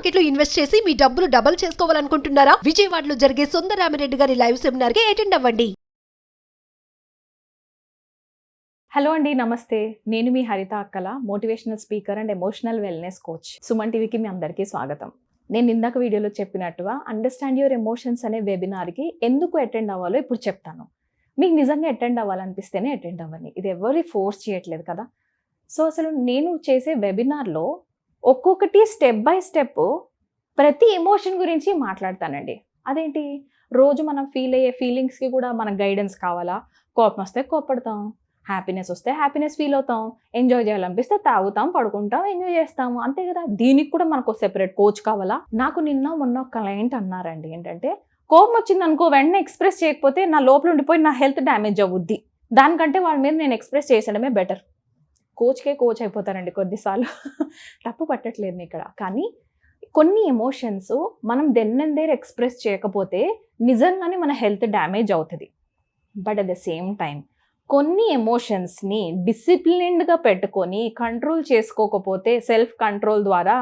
Market లో invest చేసి మీ డబ్బులు డబుల్ చేసుకోవాలనుకుంటున్నారా? విజయవాడలో జరిగే సుందరరామిరెడ్డి గారి లైవ్ సెమినార్ కి అటెండ్ అవ్వండి. హలో అండి, నమస్తే. నేను మీ హరిత అక్కల, motivational speaker and emotional wellness coach. Suman టీవీకి మీ అందరికీ స్వాగతం. నేను ఇందాక వీడియోలో చెప్పినట్టుగా అండర్స్టాండ్ యువర్ ఎమోషన్స్ అనే వెబినార్కి ఎందుకు అటెండ్ అవ్వాలో ఇప్పుడు చెప్తాను. మీకు నిజంగా అటెండ్ అవ్వాలనిపిస్తేనే అటెండ్ అవ్వండి. ఇది ఎవరి ఫోర్స్ చేయట్లేదు కదా. సో అసలు నేను చేసే వెబినార్లో ఒక్కొక్కటి స్టెప్ బై స్టెప్ ప్రతి ఎమోషన్ గురించి మాట్లాడతానండి. అదేంటి, రోజు మనం ఫీల్ అయ్యే ఫీలింగ్స్కి కూడా మనకు గైడెన్స్ కావాలా? కోపం వస్తే కోపడతాం, హ్యాపీనెస్ వస్తే హ్యాపీనెస్ ఫీల్ అవుతాం, ఎంజాయ్ చేయాలనిపిస్తే తాగుతాం, పడుకుంటాం, ఎంజాయ్ చేస్తాము, అంతే కదా. దీనికి కూడా మనకు సెపరేట్ కోచ్ కావాలా? నాకు మొన్న ఒక క్లయింట్ అన్నారండి, ఏంటంటే కోపం వచ్చింది అనుకో, వెంటనే ఎక్స్ప్రెస్ చేయకపోతే నా లోపల ఉండిపోయి నా హెల్త్ డ్యామేజ్ అవుద్ది, దానికంటే వాళ్ళ మీద నేను ఎక్స్ప్రెస్ చేసడమే బెటర్. కోచ్కే కోచ్ అయిపోతారండి కొద్దిసార్లు. తప్పు పట్టట్లేదు ఇక్కడ. కానీ కొన్ని ఎమోషన్స్ మనం దెన్నెందేర్ ఎక్స్ప్రెస్ చేయకపోతే నిజంగానే మన హెల్త్ డ్యామేజ్ అవుతుంది. But at the same time కొన్ని ఎమోషన్స్ని డిసిప్లిన్డ్గా పెట్టుకొని కంట్రోల్ చేసుకోకపోతే సెల్ఫ్ కంట్రోల్ ద్వారా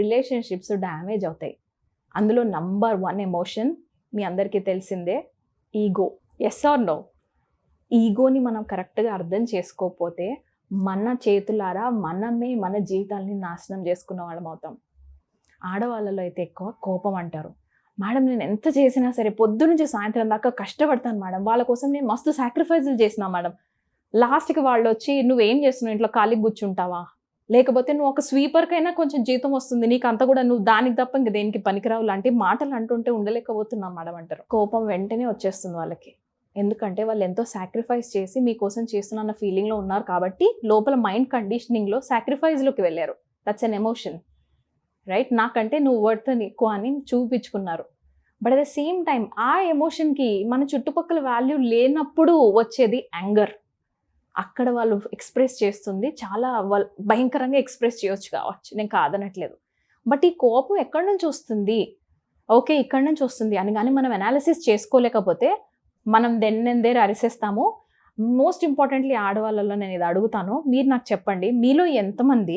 రిలేషన్షిప్స్ డ్యామేజ్ అవుతాయి. అందులో నంబర్ 1 ఎమోషన్ మీ అందరికీ తెలిసిందే, ఈగో. Yes or no? ఈగోని మనం కరెక్ట్గా అర్థం చేసుకోకపోతే మన చేతులారా మనమే మన జీవితాన్ని నాశనం చేసుకున్న వాళ్ళం అవుతాం. ఆడవాళ్ళలో అయితే ఎక్కువ కోపం అంటారు. మేడం, నేను ఎంత చేసినా సరే పొద్దు నుంచి సాయంత్రం దాకా కష్టపడతాను మేడం, వాళ్ళ కోసం నేను మస్తు సాక్రిఫైజులు చేసినా మేడం, లాస్ట్కి వాళ్ళు వచ్చి నువ్వేం చేస్తున్నావు, ఇంట్లో ఖాళీగా కూర్చుంటావా, లేకపోతే నువ్వు ఒక స్వీపర్కైనా కొంచెం జీతం వస్తుంది, నీకు అంత కూడా నువ్వు దానికి తప్ప ఇంక దేనికి పనికిరావు లాంటి మాటలు అంటుంటే ఉండలేకపోతున్నాం మేడం అంటారు. కోపం వెంటనే వచ్చేస్తుంది వాళ్ళకి. ఎందుకంటే వాళ్ళు ఎంతో సాక్రిఫైస్ చేసి మీకోసం చేస్తున్న ఫీలింగ్లో ఉన్నారు కాబట్టి లోపల మైండ్ కండిషనింగ్లో సాక్రిఫైజ్లోకి వెళ్ళారు. That's an emotion, right? నాకంటే నువ్వు వర్త్ ఎక్కువ అని చూపించుకున్నారు. But at the same time ఆ ఎమోషన్కి మన చుట్టుపక్కల వాల్యూ లేనప్పుడు వచ్చేది యాంగర్. అక్కడ వాళ్ళు ఎక్స్ప్రెస్ చేస్తుంది చాలా భయంకరంగా ఎక్స్ప్రెస్ చేయొచ్చు కావచ్చు, నేను కాదనట్లేదు. బట్ ఈ కోపం ఎక్కడి నుంచి వస్తుంది? ఓకే, ఇక్కడి నుంచి వస్తుంది అని కానీ మనం అనాలిసిస్ చేసుకోలేకపోతే మనం దెన్నెందేరు అరిసేస్తాము. మోస్ట్ ఇంపార్టెంట్లీ ఆడవాళ్ళలో నేను ఇది అడుగుతాను, మీరు నాకు చెప్పండి, మీలో ఎంతమంది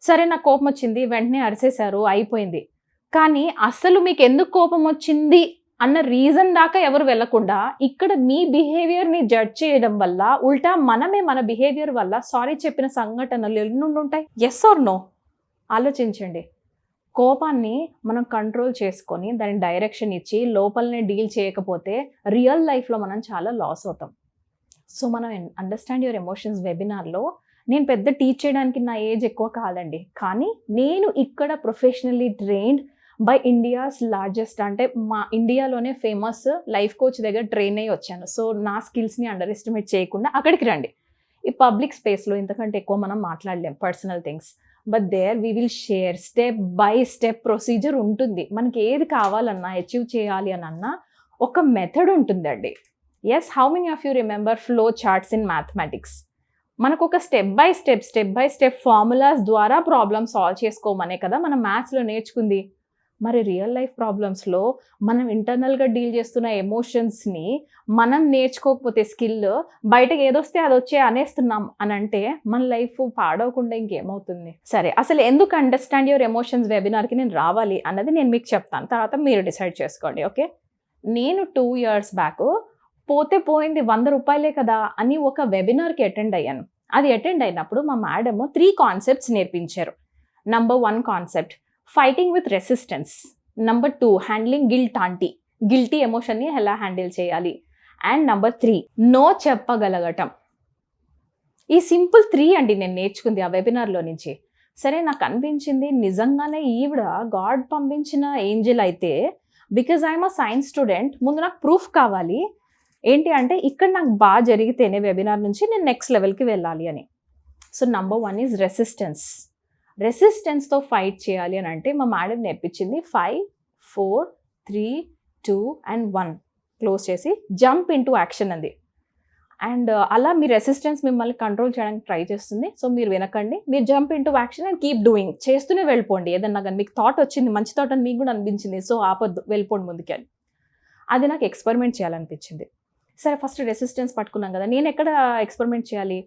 సరే నాకు కోపం వచ్చింది వెంటనే అరిసేశారు అయిపోయింది, కానీ అసలు మీకు ఎందుకు కోపం వచ్చింది అన్న రీజన్ దాకా ఎవరు వెళ్ళకుండా ఇక్కడ మీ బిహేవియర్ని జడ్జ్ చేయడం వల్ల ఉల్టా మనమే మన బిహేవియర్ వల్ల సారీ చెప్పిన సంఘటనలు ఎన్ని ఉంటాయి? Yes or no? ఆలోచించండి. కోపాన్ని మనం కంట్రోల్ చేసుకొని దాని డైరెక్షన్ ఇచ్చి లోపలనే డీల్ చేయకపోతే రియల్ లైఫ్లో మనం చాలా లాస్ అవుతాం. సో మనం అండర్స్టాండ్ యువర్ ఎమోషన్స్ వెబినార్లో నేను పెద్ద టీచ్ చేయడానికి నా ఏజ్ ఎక్కువ కాదండి, కానీ నేను ఇక్కడ professionally trained by India's largest, అంటే మా ఇండియాలోనే ఫేమస్ లైఫ్ కోచ్ దగ్గర ట్రైన్ అయ్యి వచ్చాను. సో నా స్కిల్స్ని అండర్ ఎస్టిమేట్ చేయకుండా అక్కడికి రండి. ఈ పబ్లిక్ స్పేస్లో ఇంతకంటే ఎక్కువ మనం మాట్లాడలేం personal things, but there we will share step by step procedure ఉంటుంది. మనకి ఏది కావాలన్నా అచీవ్ చేయాలి అని అన్నా ఒక మెథడ్ ఉంటుందండి. Yes, how many of you remember flow charts in mathematics? మనకు ఒక స్టెప్ బై స్టెప్ ఫార్ములాస్ ద్వారా ప్రాబ్లమ్ సాల్వ్ చేసుకోమనే కదా మనం మ్యాథ్స్లో నేర్చుకుంది. మరి రియల్ లైఫ్ ప్రాబ్లమ్స్లో మనం ఇంటర్నల్గా డీల్ చేస్తున్న ఎమోషన్స్ని మనం నేర్చుకోకపోతే స్కిల్ బయటకు ఏదొస్తే అది వచ్చే అనేస్తున్నాం అని అంటే మన లైఫ్ పాడవకుండా ఇంకేమవుతుంది? సరే, అసలు ఎందుకు అండర్స్టాండ్ యువర్ ఎమోషన్స్ వెబినార్కి నేను రావాలి అన్నది నేను మీకు చెప్తాను, తర్వాత మీరు డిసైడ్ చేసుకోండి. ఓకే, నేను 2 years బ్యాక్ పోతే పోయింది 100 రూపాయలే కదా అని ఒక వెబినార్కి అటెండ్ అయ్యాను. అది అటెండ్ అయినప్పుడు మా మేడం 3 కాన్సెప్ట్స్ నేర్పించారు. Number 1 concept fighting with resistance, number 2 handling guilty ఎమోషన్ని ఎలా హ్యాండిల్ చేయాలి, అండ్ నంబర్ 3 నో చెప్పగలగటం. ఈ సింపుల్ 3 అండి నేను నేర్చుకుంది ఆ వెబినార్లో నుంచి. సరే, నాకు అనిపించింది నిజంగానే ఈవిడ గాడ్ పంపించిన ఏంజల్ అయితే, because I'm a science student, ముందు నాకు ప్రూఫ్ కావాలి. ఏంటి అంటే ఇక్కడ నాకు బాగా జరిగితేనే వెబినార్ నుంచి నేను నెక్స్ట్ లెవెల్కి వెళ్ళాలి అని. సో నంబర్ 1 ఈజ్ రెసిస్టెన్స్తో ఫైట్ చేయాలి అని అంటే మా మేడం నేర్పించింది 5, 4, 3, 2 and 1 క్లోజ్ చేసి జంప్ ఇంటూ యాక్షన్ అంది. అండ్ అలా మీ రెసిస్టెన్స్ మిమ్మల్ని కంట్రోల్ చేయడానికి ట్రై చేస్తుంది. సో మీరు వినకండి, మీరు jump into action and keep doing, చేస్తూనే వెళ్ళిపోండి. ఏదన్నా కానీ మీకు థాట్ వచ్చింది, మంచి థాట్ అని మీకు కూడా అనిపించింది, సో ఆపొద్దు, వెళ్ళిపోండి ముందుకెళ్ళి. అది నాకు ఎక్స్పెరిమెంట్ చేయాలనిపించింది. సరే, ఫస్ట్ రెసిస్టెన్స్ పట్టుకున్నాం కదా, నేను ఎక్కడ ఎక్స్పెరిమెంట్ చేయాలి?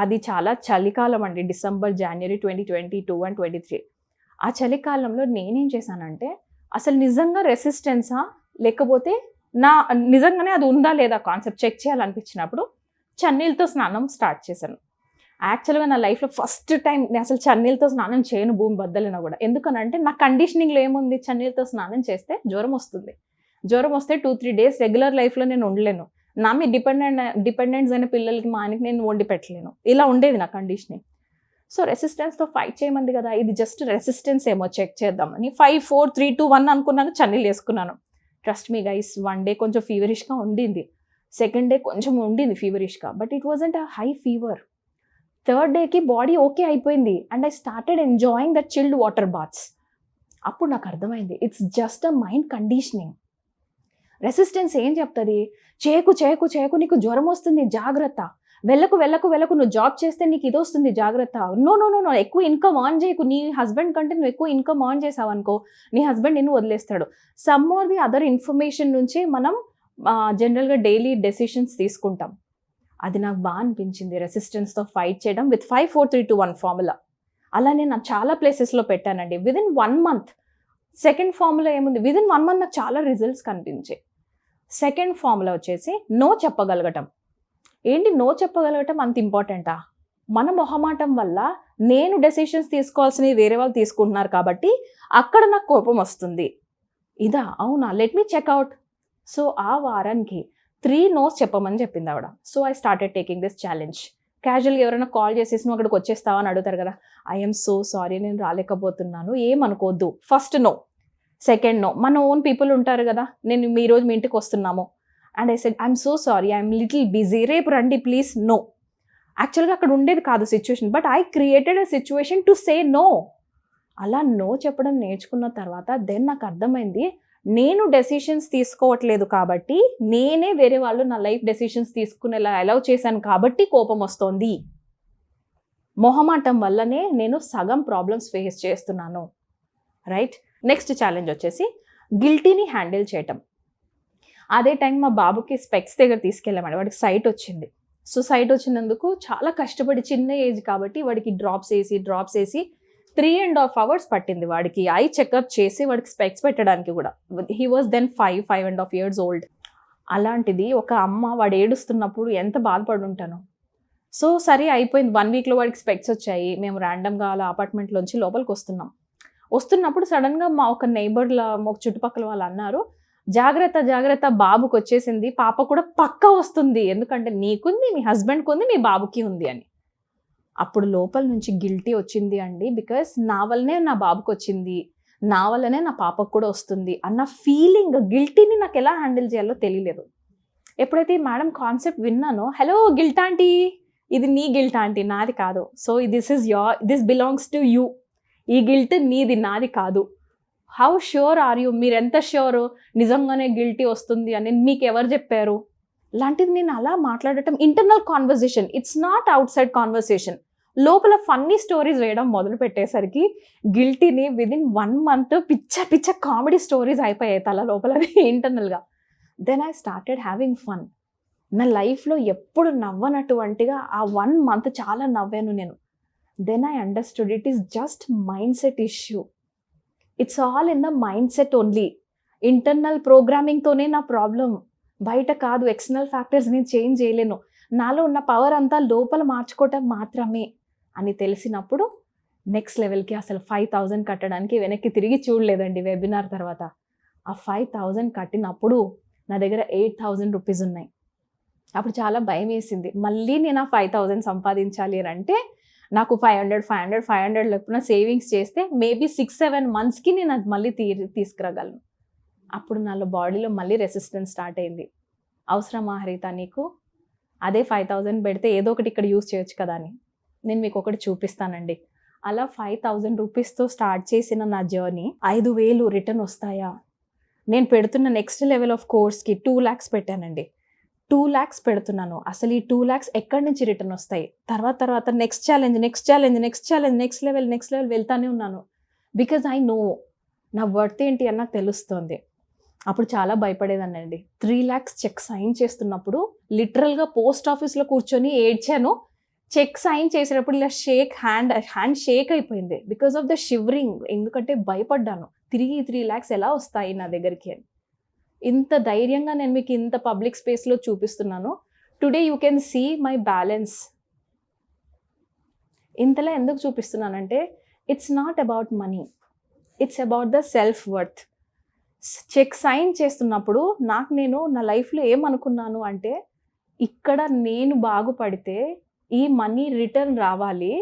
అది చాలా చలికాలం అండి, డిసెంబర్, జనవరి 2022 and 23. ఆ చలికాలంలో నేనేం చేశానంటే అసలు నిజంగా రెసిస్టెన్సా లేకపోతే నిజంగానే అది ఉందా లేదా కాన్సెప్ట్ చెక్ చేయాలనిపించినప్పుడు చన్నీళ్ళతో స్నానం స్టార్ట్ చేశాను. యాక్చువల్గా నా లైఫ్లో ఫస్ట్ టైం నేను అసలు చన్నీళ్ళతో స్నానం చేయను భూమి బద్దలినా కూడా. ఎందుకనంటే నా కండిషనింగ్లో ఏముంది, చన్నీళ్ళతో స్నానం చేస్తే జ్వరం వస్తుంది, జ్వరం వస్తే 2-3 డేస్ రెగ్యులర్ లైఫ్లో నేను ఉండలేను, నా మీద డిపెండెంట్స్ అయిన పిల్లలకి మా ఆయనకి నేను వండి పెట్టలేను, ఇలా ఉండేది నా కండిషనింగ్. సో రెసిస్టెన్స్తో ఫైట్ చేయమంది కదా, ఇది జస్ట్ రెసిస్టెన్స్ ఏమో చెక్ చేద్దామని 5, 4, 3, 2, 1 అనుకున్నాను, చన్నీళ్ళు వేసుకున్నాను. ట్రస్ట్ మీ గైస్, 1 డే కొంచెం ఫీవరిష్గా ఉండింది, సెకండ్ డే కొంచెం ఉండింది ఫీవరిష్గా, but it wasn't a high fever. Third డేకి బాడీ ఓకే అయిపోయింది and I started enjoying that chilled water baths. అప్పుడు నాకు అర్థమైంది it's just a mind conditioning. Resistance ఏం చెప్తుంది, చేయకు చేయకు చేయకు, నీకు జ్వరం వస్తుంది జాగ్రత్త, వెళ్ళకు వెళ్ళకు వెళ్ళకు, నువ్వు జాబ్ చేస్తే నీకు ఇది వస్తుంది జాగ్రత్త, నో నో నో నో, ఎక్కువ ఇన్కమ్ ఆన్ చేయకు, నీ హస్బెండ్ కంటే నువ్వు ఎక్కువ ఇన్కమ్ ఆన్ చేసావు అనుకో నీ హస్బెండ్ నిన్ను వదిలేస్తాడు. Some or the other information నుంచి మనం జనరల్గా డైలీ డెసిషన్స్ తీసుకుంటాం. అది నాకు బాగా అనిపించింది, రెసిస్టెన్స్తో ఫైట్ చేయడం విత్ 5, 4, 3, 2, 1 ఫార్ములా. అలా నేను చాలా ప్లేసెస్లో పెట్టానండి. విదిన్ 1 month సెకండ్ ఫార్ములా ఏముంది, విదిన్ 1 month నాకు చాలా రిజల్ట్స్ కనిపించాయి. సెకండ్ ఫార్ములా వచ్చేసి నో చెప్పగలగటం. ఏంటి నో చెప్పగలగటం అంత ఇంపార్టెంటా? మన మొహమాటం వల్ల నేను డెసిషన్స్ తీసుకోవాల్సినవి వేరే వాళ్ళు తీసుకుంటున్నారు కాబట్టి అక్కడ నాకు కోపం వస్తుంది. ఇదా, అవునా, లెట్ మీ చెక్అవుట్. సో ఆ వారానికి 3 no's చెప్పమని చెప్పింది ఆవిడ. So I started taking this challenge. క్యాజువల్గా ఎవరైనా కాల్ చేసేసి నువ్వు అక్కడికి వచ్చేస్తావా అని అడుగుతారు కదా, ఐఎమ్ సో సారీ నేను రాలేకపోతున్నాను, ఏమనుకోవద్దు. First no. సెకండ్ నో, మన ఓన్ పీపుల్ ఉంటారు కదా, నేను ఈ రోజు మీ ఇంటికి వస్తున్నాము and I said I'm so sorry, I'm little busy, రేపు రండి ప్లీజ్. నో. యాక్చువల్గా అక్కడ ఉండేది కాదు situation, but I created a situation to say no. అలా నో చెప్పడం నేర్చుకున్న తర్వాత దెన్ నాకు అర్థమైంది, నేను డెసిషన్స్ తీసుకోవట్లేదు కాబట్టి, నేనే వేరే వాళ్ళు నా లైఫ్ డెసిషన్స్ తీసుకునేలా అలౌ చేశాను కాబట్టి కోపం వస్తోంది. మొహమాటం వల్లనే నేను సగం ప్రాబ్లమ్స్ ఫేస్ చేస్తున్నాను. రైట్. నెక్స్ట్ ఛాలెంజ్ వచ్చేసి గిల్టీని హ్యాండిల్ చేయటం. అదే టైం మా బాబుకి స్పెక్స్ దగ్గర తీసుకెళ్ళామండి, వాడికి సైట్ వచ్చింది. సో సైట్ వచ్చినందుకు చాలా కష్టపడి, చిన్న ఏజ్ కాబట్టి వాడికి డ్రాప్స్ వేసి 3.5 hours పట్టింది వాడికి ఐ చెకప్ చేసి వాడికి స్పెక్స్ పెట్టడానికి కూడా. He was then 5.5 years old. అలాంటిది ఒక అమ్మ వాడు ఏడుస్తున్నప్పుడు ఎంత బాధపడి ఉంటాను. సో సరే అయిపోయింది, 1 weekలో వాడికి స్పెక్స్ వచ్చాయి. మేము ర్యాండమ్గా అలా అపార్ట్మెంట్లోంచి లోపలికి వస్తున్నప్పుడు సడన్గా మా ఒక నైబర్ల ఒక చుట్టుపక్కల వాళ్ళు అన్నారు, జాగ్రత్త జాగ్రత్త, బాబుకి వచ్చేసింది, పాప కూడా పక్కా వస్తుంది, ఎందుకంటే నీకుంది, మీ హస్బెండ్కి ఉంది, మీ బాబుకి ఉంది అని. అప్పుడు లోపల నుంచి గిల్టీ వచ్చింది అండి, బికాస్ నా వల్లనే నా బాబుకి వచ్చింది, నా వల్లనే నా పాపకు కూడా వస్తుంది అన్న ఫీలింగ్. గిల్టీని నాకు ఎలా హ్యాండిల్ చేయాలో తెలియలేదు. ఎప్పుడైతే మేడం కాన్సెప్ట్ విన్నానో, హలో గిల్ట్ ఆంటీ, ఇది నీ గిల్ట్ ఆంటీ, నాది కాదు, so this belongs to you, ఈ గిల్ట్ నీది, నాది కాదు. హౌ ష్యూర్ ఆర్ యూ, మీరు ఎంత ష్యూర్ నిజంగానే గిల్టీ వస్తుంది అని మీకు ఎవరు చెప్పారు? లాంటిది నేను అలా మాట్లాడటం internal conversation, it's not outside conversation. లోపల ఫన్నీ స్టోరీస్ వేయడం మొదలు పెట్టేసరికి గిల్టీని విదిన్ 1 month పిచ్చ కామెడీ స్టోరీస్ అయిపోయాయి తల లోపల ఇంటర్నల్గా. Then I started having fun. నా లైఫ్లో ఎప్పుడు నవ్వనటువంటిగా ఆ 1 month చాలా నవ్వాను నేను. Then I understood it is just mind set issue. It's all in the mind set only. Internal ప్రోగ్రామింగ్తోనే నా ప్రాబ్లం, బయట కాదు. ఎక్స్టర్నల్ ఫ్యాక్టర్స్ నేను చేంజ్ చేయలేను, నాలో ఉన్న పవర్ అంతా లోపల మార్చుకోవటం మాత్రమే అని తెలిసినప్పుడు నెక్స్ట్ లెవెల్కి అసలు 5,000 కట్టడానికి వెనక్కి తిరిగి చూడలేదండి. వెబినార్ తర్వాత ఆ 5,000 కట్టినప్పుడు నా దగ్గర 8,000 రూపీస్ ఉన్నాయి. అప్పుడు చాలా భయం వేసింది, మళ్ళీ నేను ఆ 5,000 సంపాదించాలి అని అంటే నాకు 500 లేకపోతే సేవింగ్స్ చేస్తే మేబీ 6-7 monthsకి నేను అది మళ్ళీ తీసుకురాగలను. అప్పుడు నాలో బాడీలో మళ్ళీ రెసిస్టెన్స్ స్టార్ట్ అయింది. అవసరమా హరిత నీకు, అదే 5,000 పెడితే ఏదో ఒకటి ఇక్కడ యూజ్ చేయొచ్చు కదా అని. నేను మీకు ఒకటి చూపిస్తానండి. అలా 5,000 రూపీస్తో స్టార్ట్ చేసిన నా జర్నీ 5,000 రిటర్న్ వస్తాయా? నేను పెడుతున్న నెక్స్ట్ లెవెల్ ఆఫ్ కోర్స్కి 2 lakhs పెట్టానండి. 2 lakhs పెడుతున్నాను. అసలు ఈ 2 lakhs ఎక్కడి నుంచి రిటర్న్ వస్తాయి? తర్వాత నెక్స్ట్ లెవెల్ వెళ్తానే ఉన్నాను. బికాజ్ ఐ నో నా వర్త్ ఏంటి అని నాకు తెలుస్తుంది. అప్పుడు చాలా భయపడేదానండి. 3 lakhs చెక్ సైన్ చేస్తున్నప్పుడు లిటరల్గా పోస్ట్ ఆఫీస్లో కూర్చొని ఏడ్చాను. చెక్ సైన్ చేసేటప్పుడు ఇలా హ్యాండ్ షేక్ అయిపోయింది బికాస్ ఆఫ్ ద షివరింగ్. ఎందుకంటే భయపడ్డాను, తిరిగి 3 lakhs ఎలా వస్తాయి నా దగ్గరికి అని. ఇంత ధైర్యంగా నేను మీకు ఇంత పబ్లిక్ స్పేస్లో చూపిస్తున్నాను. Today you can see my balance. ఇంతలా ఎందుకు చూపిస్తున్నానంటే it's not about money, it's about the self worth. Check sign చేస్తున్నప్పుడు నేను నా లైఫ్లో ఏమనుకున్నాను అంటే, ఇక్కడ నేను బాగుపడితే ఈ మనీ రిటర్న్ రావాలి,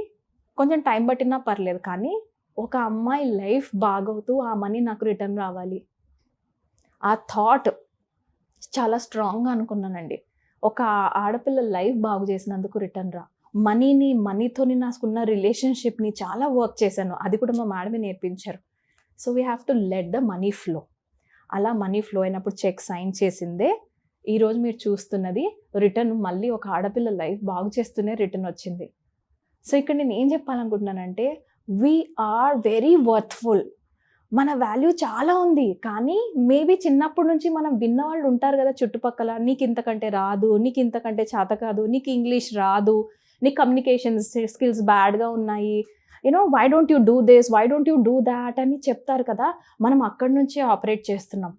కొంచెం టైం పట్టినా పర్లేదు, కానీ ఒక అమ్మాయి లైఫ్ బాగవుతూ ఆ మనీ నాకు రిటర్న్ రావాలి. ఆ థాట్ చాలా స్ట్రాంగ్గా అనుకున్నానండి. ఒక ఆడపిల్ల లైఫ్ బాగు చేసినందుకు రిటర్న్ రా. మనీతోని నాకున్న రిలేషన్షిప్ని చాలా వర్క్ చేశాను, అది కూడా మా మేడమే నేర్పించారు. So we have to let the money flow. అలా మనీ ఫ్లో అయినప్పుడు చెక్ సైన్ చేసిందే ఈరోజు మీరు చూస్తున్నది రిటర్న్. మళ్ళీ ఒక ఆడపిల్ల లైఫ్ బాగు చేస్తూనే రిటర్న్ వచ్చింది. సో ఇక్కడ నేను ఏం చెప్పాలనుకుంటున్నానంటే, వీ ఆర్ వెరీ వర్త్ఫుల్. మన వాల్యూ చాలా ఉంది, కానీ మేబీ చిన్నప్పటి నుంచి మనం విన్న వాళ్ళు ఉంటారు కదా చుట్టుపక్కల, నీకు ఇంతకంటే రాదు, నీకు ఇంతకంటే చేత కాదు, నీకు ఇంగ్లీష్ రాదు, నీ కమ్యూనికేషన్ స్కిల్స్ బ్యాడ్గా ఉన్నాయి, why don't you do this, why don't you do that అని చెప్తారు కదా. మనం అక్కడి నుంచే ఆపరేట్ చేస్తున్నాం.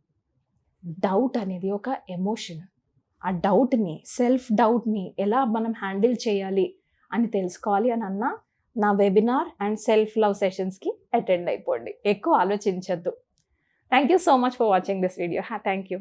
డౌట్ అనేది ఒక ఎమోషన్. ఆ డౌట్ని, సెల్ఫ్ డౌట్ని ఎలా మనం హ్యాండిల్ చేయాలి అని తెలుసుకోవాలి అని అన్నా, నా వెబినార్ అండ్ సెల్ఫ్ లవ్ సెషన్స్కి అటెండ్ అయిపోండి. ఎక్కువ ఆలోచించద్దు. Thank you so much for watching this video. Thank you.